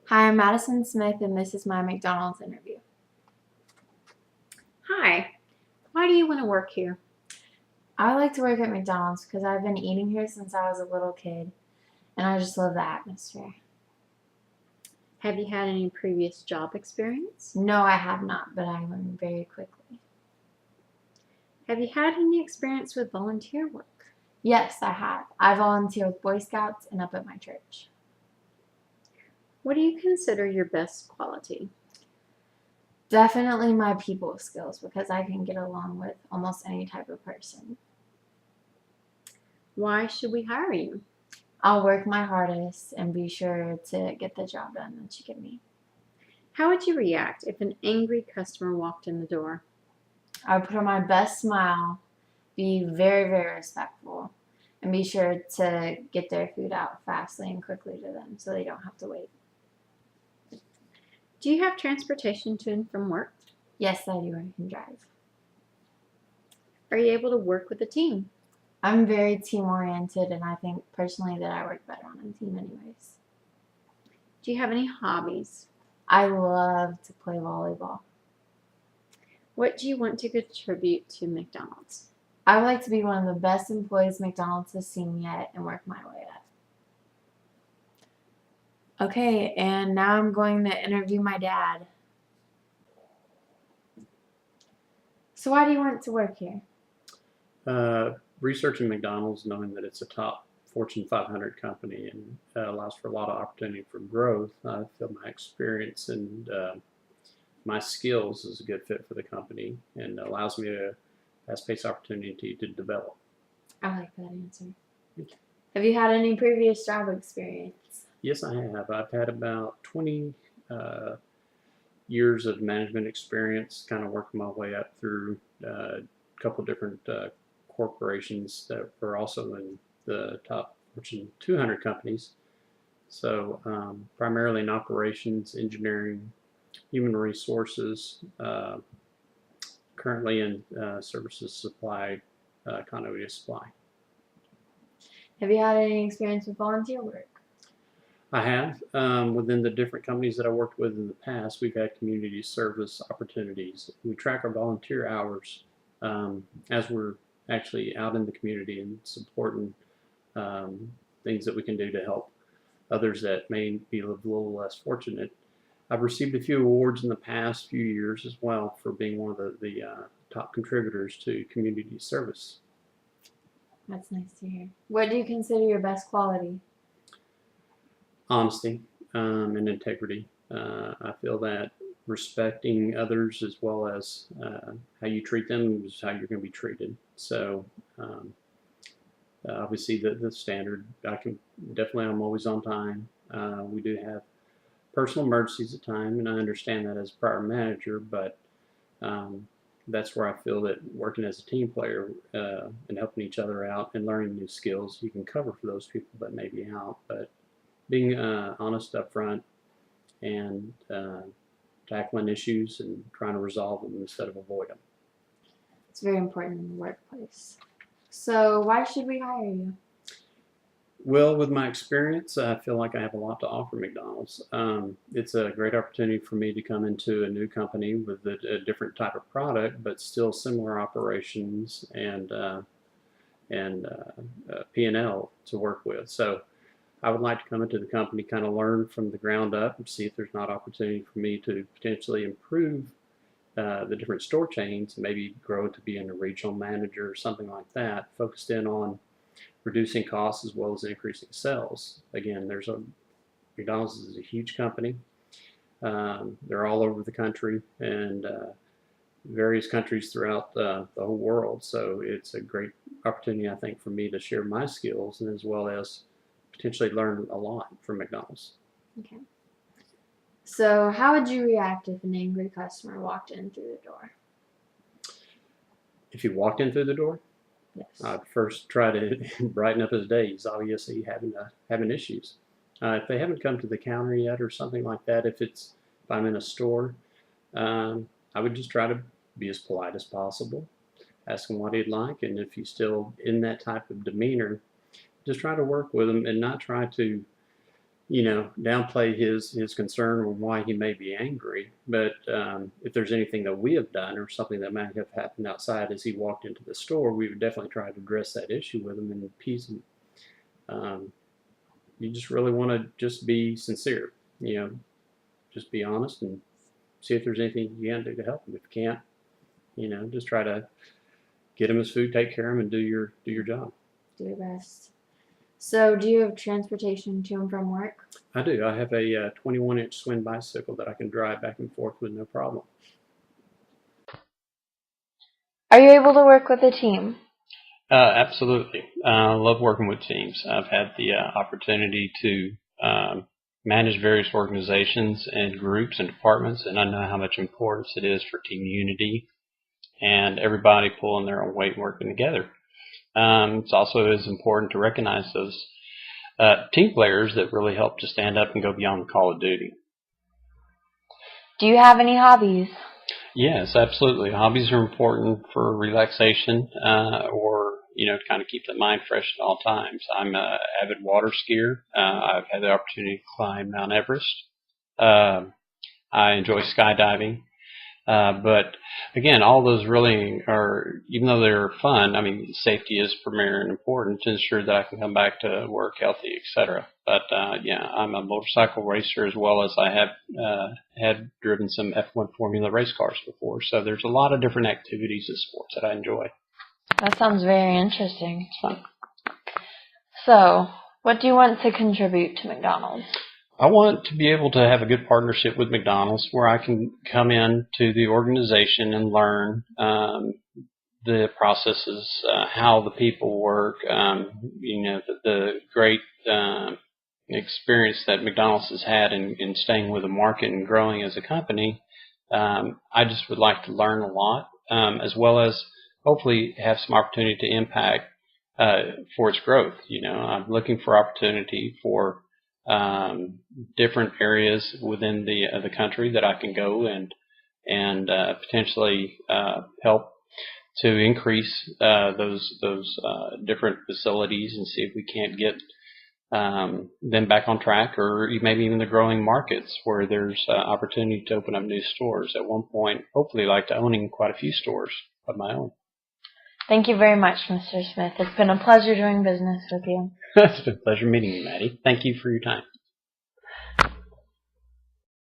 Hi, I'm Madison Smith, and this is my McDonald's interview. Hi, why do you want to work here? I like to work at McDonald's because I've been eating here since I was a little kid, and I just love the atmosphere. Have you had any previous job experience? No, I have not, but I learn very quickly. Have you had any experience with volunteer work? Yes, I have. I volunteer with Boy Scouts and up at my church. What do you consider your best quality? Definitely my people skills because I can get along with almost any type of person. Why should we hire you? I'll work my hardest and be sure to get the job done that you give me. How would you react if an angry customer walked in the door? I would put on my best smile, be very, very respectful, and be sure to get their food out fastly and quickly to them so they don't have to wait. Do you have transportation to and from work? Yes, I do. I can drive. Are you able to work with a team? I'm very team oriented, and I think personally that I work better on a team, anyways. Do you have any hobbies? I love to play volleyball. What do you want to contribute to McDonald's? I would like to be one of the best employees McDonald's has seen yet and work my way up. Okay, and now I'm going to interview my dad. So why do you want to work here? Researching McDonald's, knowing that it's a top Fortune 500 company and allows for a lot of opportunity for growth, I feel my experience and my skills is a good fit for the company and allows me a fast-paced opportunity to develop. I like that answer. Have you had any previous job experience? Yes, I have. I've had about 20 years of management experience, kind of working my way up through a couple different corporations that were also in the top Fortune 200 companies. So primarily in operations, engineering, human resources, currently in services supply, continuity supply. Have you had any experience with volunteer work? I have. Within the different companies that I worked with in the past, we've had community service opportunities. We track our volunteer hours as we're actually out in the community and supporting things that we can do to help others that may be a little less fortunate. I've received a few awards in the past few years as well for being one of the top contributors to community service. That's nice to hear. What do you consider your best quality? Honesty and integrity. I feel that respecting others as well as how you treat them is how you're going to be treated. So obviously the standard, I'm always on time. We do have personal emergencies at time, and I understand that as a prior manager, but that's where I feel that working as a team player and helping each other out and learning new skills, you can cover for those people that may be out. But being honest up front and tackling issues and trying to resolve them instead of avoid them. It's very important in the workplace. So why should we hire you? Well, with my experience, I feel like I have a lot to offer McDonald's. It's a great opportunity for me to come into a new company with a different type of product, but still similar operations and P&L to work with. So I would like to come into the company, kind of learn from the ground up and see if there's not opportunity for me to potentially improve the different store chains, maybe grow to being a regional manager or something like that, focused in on reducing costs as well as increasing sales. Again, McDonald's is a huge company. They're all over the country and various countries throughout the whole world. So it's a great opportunity, I think, for me to share my skills and as well as potentially learn a lot from McDonald's. Okay. So how would you react if an angry customer walked in through the door? If he walked in through the door, Yes. I'd first try to brighten up his day. He's obviously having issues. If they haven't come to the counter yet or something like that, if I'm in a store, I would just try to be as polite as possible, ask him what he'd like, and if he's still in that type of demeanor, just try to work with him and not try to downplay his concern or why he may be angry. But if there's anything that we have done or something that might have happened outside as he walked into the store, we would definitely try to address that issue with him and appease him. You just really want to just be sincere, just be honest and see if there's anything you can do to help him. If you can't, just try to get him his food, take care of him, and do your job. Do your best. So, do you have transportation to and from work? I do. I have a 21-inch swing bicycle that I can drive back and forth with no problem. Are you able to work with a team? Absolutely. I love working with teams. I've had the opportunity to manage various organizations and groups and departments, and I know how much importance it is for team unity and everybody pulling their own weight and working together. It's also as important to recognize those team players that really help to stand up and go beyond the call of duty. Do you have any hobbies? Yes, absolutely. Hobbies are important for relaxation or to kind of keep the mind fresh at all times. I'm an avid water skier. I've had the opportunity to climb Mount Everest. I enjoy skydiving. But again, all those really are, even though they're fun, I mean, safety is premier and important to ensure that I can come back to work healthy, etc. But yeah, I'm a motorcycle racer as well as I have had driven some F1 Formula race cars before. So there's a lot of different activities and sports that I enjoy. That sounds very interesting. It's fun. So, what do you want to contribute to McDonald's? I want to be able to have a good partnership with McDonald's where I can come in to the organization and learn the processes, how the people work, the great experience that McDonald's has had in staying with the market and growing as a company. I just would like to learn a lot, as well as hopefully have some opportunity to impact for its growth. I'm looking for opportunity for different areas within the country that I can go and potentially help to increase those different facilities and see if we can't get them back on track, or maybe even the growing markets where there's opportunity to open up new stores. At one point, hopefully, like to owning quite a few stores of my own. Thank you very much, Mr. Smith. It's been a pleasure doing business with you. It's been a pleasure meeting you, Maddie. Thank you for your time.